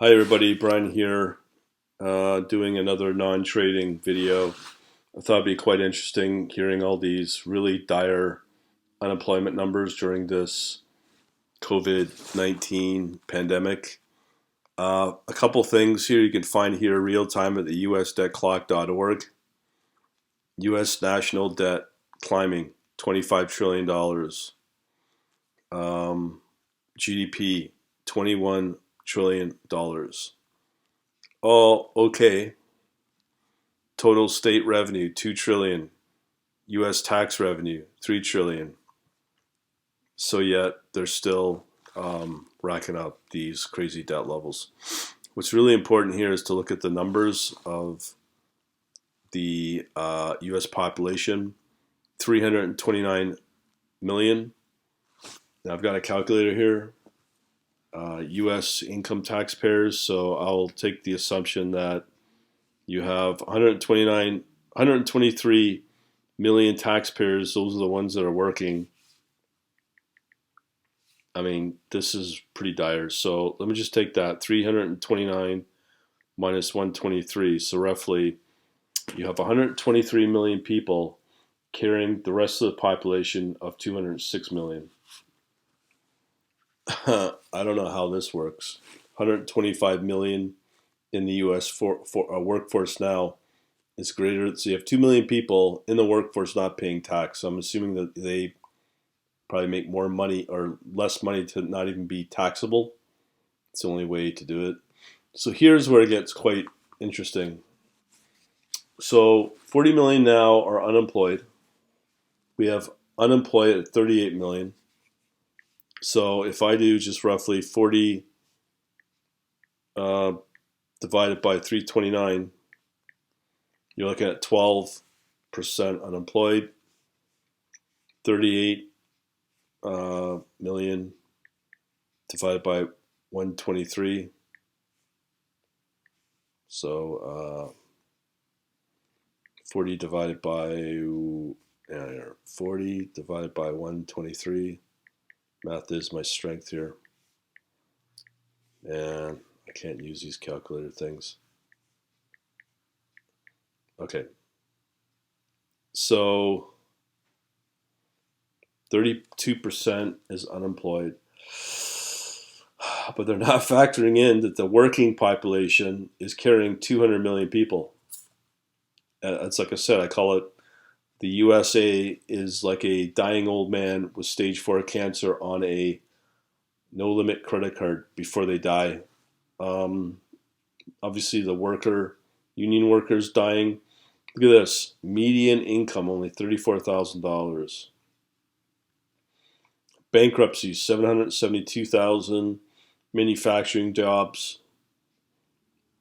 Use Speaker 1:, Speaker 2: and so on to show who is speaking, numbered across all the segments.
Speaker 1: Hi everybody, Brian here, doing another non-trading video. I thought it'd be quite interesting hearing all these really dire unemployment numbers during this COVID-19 pandemic. A couple things here you can find here real time at the usdebtclock.org. U.S. national debt climbing $25 trillion. GDP $21 trillion. Oh, okay. Total state revenue, 2 trillion. US tax revenue, 3 trillion. So yet they're still racking up these crazy debt levels. What's really important here is to look at the numbers of the US population, 329 million. Now I've got a calculator here. US income taxpayers, so I'll take the assumption that you have 123 million taxpayers. Those are the ones that are working. I mean, this is pretty dire. So let me just take that 329 minus 123. So roughly you have 123 million people carrying the rest of the population of 206 million. I don't know how this works. 125 million in the US for a workforce now is greater. So you have 2 million people in the workforce not paying tax. So I'm assuming that they probably make more money or less money to not even be taxable. It's the only way to do it. So here's where it gets quite interesting. So 40 million now are unemployed. We have unemployed at 38 million. So if I do just roughly 40 divided by 329, you're looking at 12% unemployed. 38 million divided by 123. So 40 divided by 40 divided by 123. Math is my strength here. And I can't use these calculator things. Okay. So 32% is unemployed. But they're not factoring in that the working population is carrying 200 million people. It's like I said, I call it the USA is like a dying old man with stage 4 cancer on a no limit credit card before they die. Obviously, the union workers dying. Look at this, median income only $34,000. Bankruptcies 772,000. Manufacturing jobs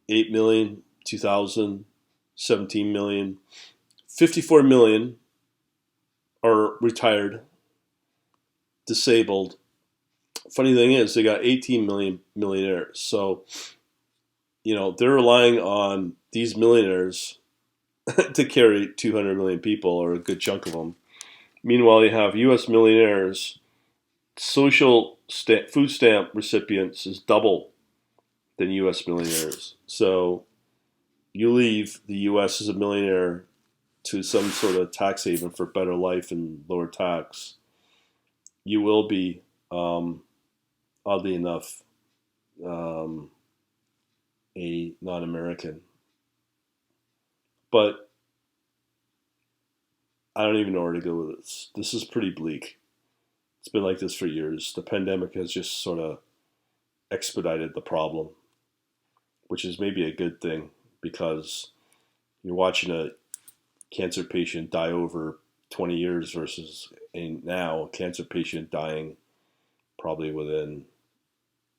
Speaker 1: 8 million, 2000, 17 million. 54 million are retired, disabled. Funny thing is, they got 18 million millionaires. So, they're relying on these millionaires to carry 200 million people, or a good chunk of them. Meanwhile, you have U.S. millionaires, food stamp recipients is double than U.S. millionaires. So you leave the U.S. as a millionaire to some sort of tax haven for better life and lower tax, you will be, oddly enough, a non-American. But I don't even know where to go with this. This is pretty bleak. It's been like this for years. The pandemic has just sort of expedited the problem, which is maybe a good thing because you're watching a cancer patient die over 20 years versus now a cancer patient dying probably within,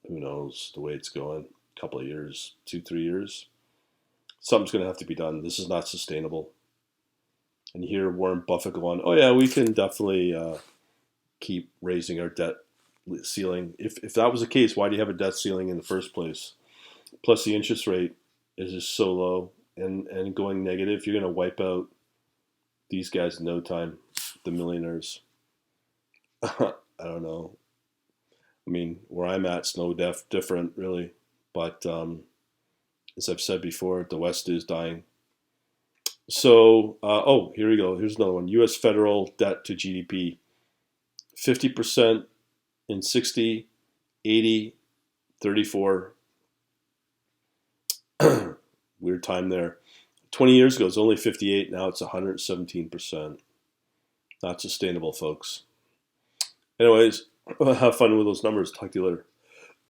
Speaker 1: who knows, the way it's going, a couple of years, 2-3 years. Something's going to have to be done. This is not sustainable. And you hear Warren Buffett go on, oh yeah, we can definitely keep raising our debt ceiling. If that was the case, why do you have a debt ceiling in the first place? Plus the interest rate is just so low and going negative. You're going to wipe out these guys in no time, the millionaires. I don't know. I mean, where I'm at's no different, really. But as I've said before, the West is dying. So, here we go. Here's another one. U.S. federal debt to GDP, 50% in 60, 80, 34. Weird time there. 20 years ago, it was only 58. Now it's 117%. Not sustainable, folks. Anyways, have fun with those numbers. Talk to you later.